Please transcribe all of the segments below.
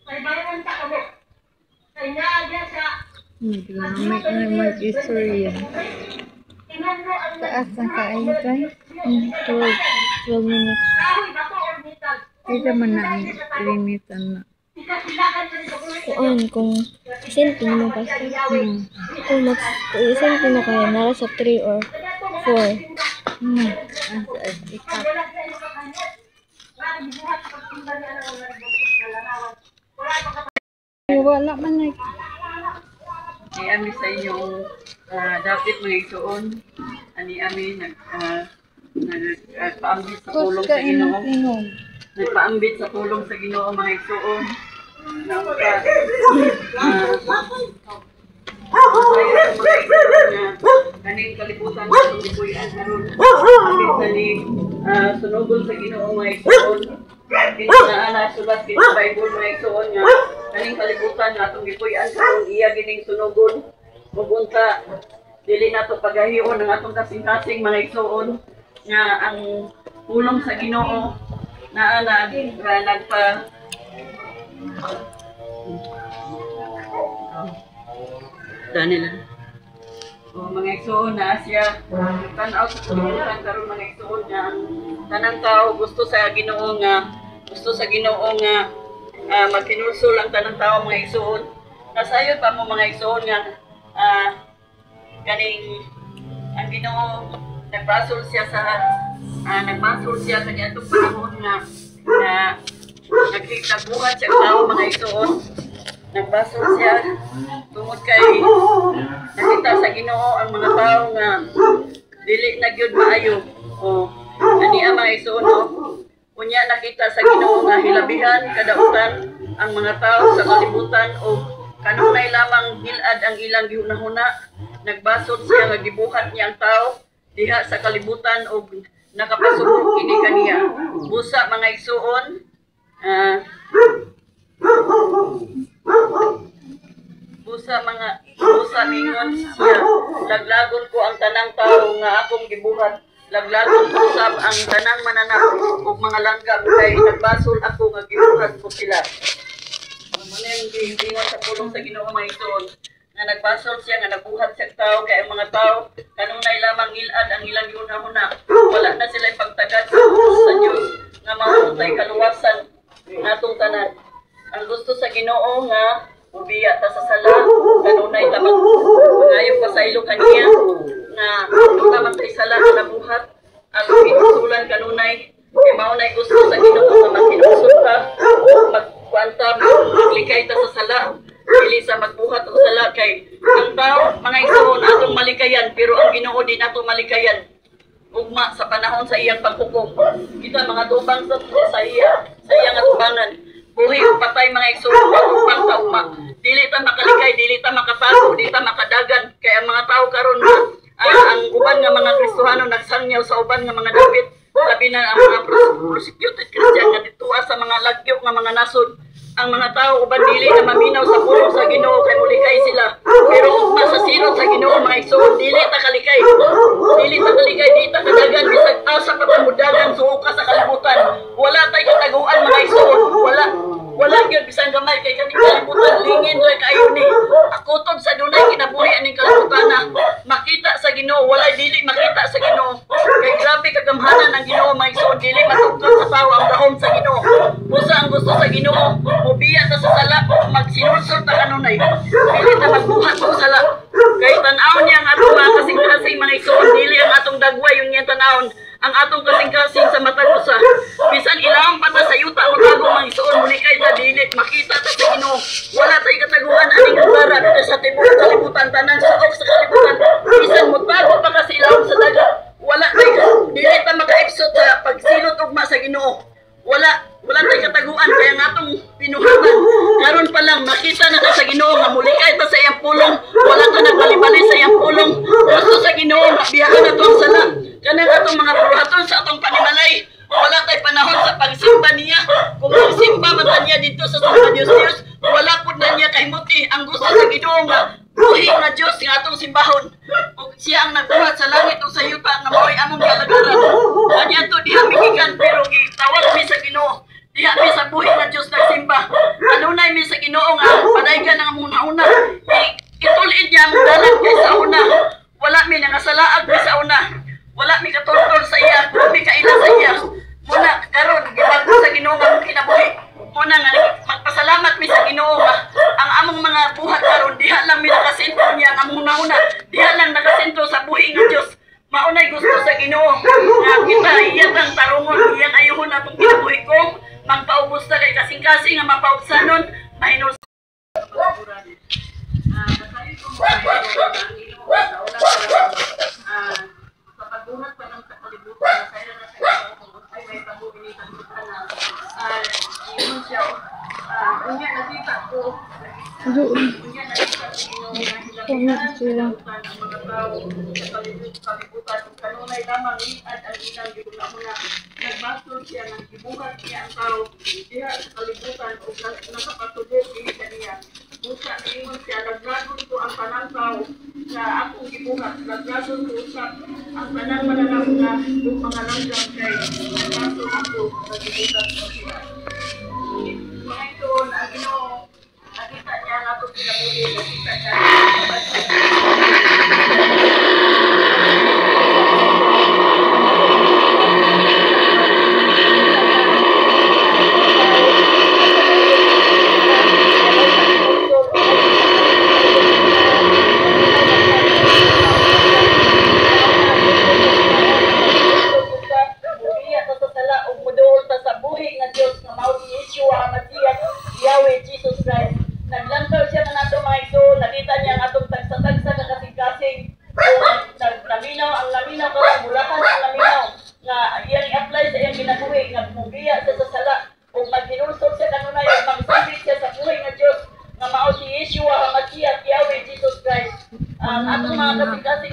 May istorya. Taas ang kain guys. 12 minutes. Ito man na ang limitan na. Kung isentin mo kasi. Kung isentin mo kaya nara sa 3 or 4. Ikat. Wala man na. Ami sa inyong dapat mga igsoon. Ani ami nagpaambit sa tulong sa Ginoo. Nagpaambit sa tulong sa Ginoo mga igsoon. Kaning kalibutan sa libuyan karon. Ambit na ni sunugon sa Ginoo mga igsoon. Kinahanglan sulat kini sa Bible mga igsoon nga kaning kalibutan nga atong gipuy-an karon iya gining sunugon. Mugunta dili nato pagahion ang atong kasing-kasing mga igsoon nga ang pulong sa Ginoo naa nagpa Daniel. Mga igsoon na siya tan-aw sa tulitan karon mga igsoon nga ang tanang tao gusto sa Ginoo nga magkinulsol ang tanang tao mga igsoon. Nasayod pa mo mga igsoon nga kaning ang Ginoo nagpasol siya kanya itong panahon nga nagbuhat siya tao mga igsoon. Nagpasol siya tungod kay nakita sa Ginoo ang mga tao nga dili na gyud maayo. Ani ang mga igsoon unya nakita sa Ginoo nga hilabihan kadautan ang mga tao sa kalibutan o kanunay lamang hilad ang ilang gihunahuna. Nagbasod siya nga gibuhat niya ang tao diha sa kalibutan o nakapasubok kini kaniya. Busa mga igsoon busa mingon siya laglagon ko ang tanang tao nga akong gibuhat. Laglagon ko sab ang tanang mananap ug mga langgam kay nagbasol ako nga gibuhat ko sila. Manen giingon sa pulong sa Ginoo mga igsoon nga nagbasol siya nga nabuhat siya tao kay ang mga tao kanunay lamang ilad ang ilang yunahuna. Wala na sila ipagtagad sa Dios nga mahutay kaluwasan natong tanan. Ang gusto sa Ginoo nga ubiya ta sa sala kanunay ta magayong pasaylo kaniya nga tama sa sala nga nabuhat ang pinusulan kanunay kay mao nay gusto sa Ginoo nga magkinusol ka magkuanta maglikay ta sa sala dili sa magbuhat og sala kay ang tao mga igsoon atong malikayan pero ang Ginoo di nato malikayan ugma sa panahon sa iyang paghukom. Kita mga tubang sa iyang atubangan buhi o patay mga igsoon tubang sa ugma. Dili ta makalikay, dili ta makatago, dili ta makadagan kay ang mga tao karon nga ang uban nga mga Kristohano nagsangyaw sa uban nga mga David. Sabi na ang mga persecuted Christian nga dituwa sa mga lagyo nga mga nasod. Ang mga tao uban dili na maminaw sa pulong sa Ginoo kay mulikay sila. Pero ugma sa silot sa Ginoo mga igsoon dili ta kalikay. Dili ta kalikay, dili ta kadagan bisag asa pa ta mudagan suuka sa kalibutan. Wala tay kataguan mga igsoon. Wala gyud bisan gamay kay kaning kalibutan lingin ra kaayo ni. Akutod sa dunay kinabuhi aning kalibutan makita sa Ginoo, wala dili makita sa Ginoo. Kay grabe kagamhanan ang Ginoo mga igsoon, dili matugtog sa tao ang dahom sa Ginoo. Busa ang gusto sa Ginoo, mubiya ta sa sala, magsinulsol ta kanunay. Dili ta magbuhat og sala. Kay tan-aw niya ang atong mga kasing-kasing mga igsoon, dili ang atong dagway yung niya tan-awon. Ang atong kasing-kasing sa matag usa. Bisan ilawang pata sa yuta magagong mga igsoon, mulikay ta dili makita ta sa Ginoo. Wala tay kataguan aning lugar dito sa tibuok kalibutan tanan suok sa kalibutan. Bisan mutago pa ka sa ilawom sa dagat. Wala tay dili ta maka-exot sa pagsilot ugma sa Ginoo. Wala tay kataguan kaya nga atong pinuhatan. Karon pa lang makita na ta sa Ginoo nga mulikay ta sa iyang pulong. Wala ka nagbali-bali sa iyang pulong. Gusto sa Ginoo nga biyakan na to ang sala. Kanang atong mga puluhaton sa atong panimalay. Wala tay panahon sa pagsimba niya. Kung magsimba man niya dito sa Sumpa Dios, wala pud na niya kahimuti. Ang gusto sa Ginoo nga buhi nga Dios nga atong simbahon. Ug siya ang nagbuhat sa langit ug sa yuta nga mao'y among kalagaran. Kanya to diha migikan pero gitawag mi sa Ginoo. Diha mi sa buhi nga Dios nagsimba. Kanunay mi sa Ginoo nga padaygan nga muna-una. Itulid niya ang dalan kay sa una. Wala mi nangasalaag kay sa una. Wala mi katultol sa iya, wala mi kaila sa iya. Muna karon gibago sa Ginoo nga kinabuhi. Muna nga magpasalamat mi sa Ginoo nga ang among mga buhat karon diha lang mi nakasentro niya nga muna-una. Diha lang nakasentro sa buhi nga Dios. Maunay gusto sa Ginoo nga kita iyang ang tarungon, iyang ayuhon atong kinabuhi ko. Magpaubos ta kay kasing-kasing nga mapaubsanon, mahinul sa pagbuhat pa ng kalibutan na kaya na sa ay may pag-uinitan ko na yun siya unya nakita ko unya nakita ko hilang ang mga tao sa kalibutan kung kanunay lamang at ang ilang gibuna nagbasol siya ng gibuhat niya ang tao diha sa kalibutan o nakapatubog niya Busa ingon siya, laglagon ko ang tanang tao na akong gibuhat. Laglagon ko usap ang tanang mananap na yung mga langgam kay naglagon ako sa gibuhat ko siya. Mga ito, na Ginoo, nakita niya ang atong kinabuhi, nakita niya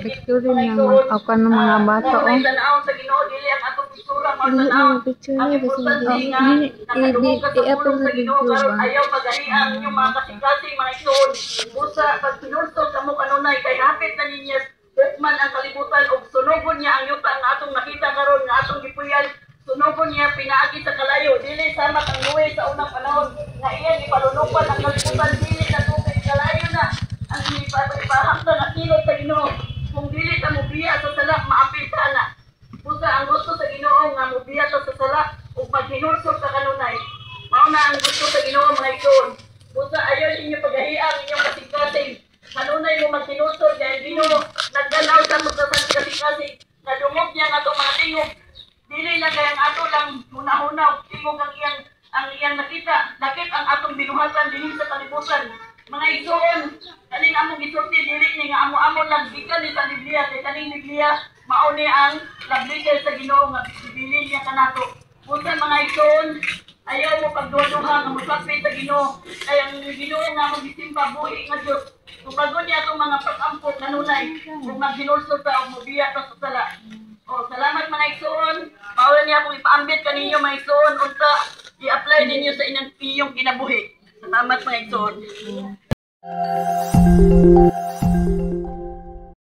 picture niya ako ng mga bata oh. Picture niya ba sa i-upload sa picture ba? Ayaw pagarian yung mga kasing-kasing mga isuon. Busa, pag pinulsog ka mo kanunay, kay hapit na niya hukman ang kalibutan o sunogon niya ang yuta nga atong nakita karon nga atong gipuyan. Sunogon niya pinaagi sa kalayo. Dili sama ang luwi sa unang panahon nga iyan ipalunupan ang kalibutan. Dili na tubig kalayo na ang ipahakda na kilot sa Ginoo. Kung dili ka mubiya sa sala, maapil ka na. Busa ang gusto sa Ginoo nga mubiya sa sala ug maghinursog ka kanunay. Mao na ang gusto sa Ginoo mga igsoon. Busa ayaw ninyo pagahiang inyong kasing-kasing. Kanunay mo maghinursog dahil Ginoo nagganaw sa mga kasing-kasing. Nadungog niya nga itong mga tingog. Dili lang kaya ang ato lang huna-huna tingog ang iyang nakita. Dakit ang atong binuhatan dinhi sa kalibutan. Mga igsoon, kaning among gisulti dili ni nga amo-amo lang gikan ni sa Biblia kay kaning Biblia mao ni ang labligan sa Ginoo nga bilin niya kanato. Busa mga igsoon, ayaw mo pagduha-duha nga mosapi sa Ginoo. Kay ang Ginoo nga magisimba buhi nga Dios. Kung bago niya itong mga pag-ampot kanunay, kung maghinulsog ta o mobiya ta sa sala. O, salamat mga igsoon. Mao niya akong ipaambit kaninyo mga igsoon unta i-apply ninyo sa inyong kinabuhi. Salamat mga igsoon.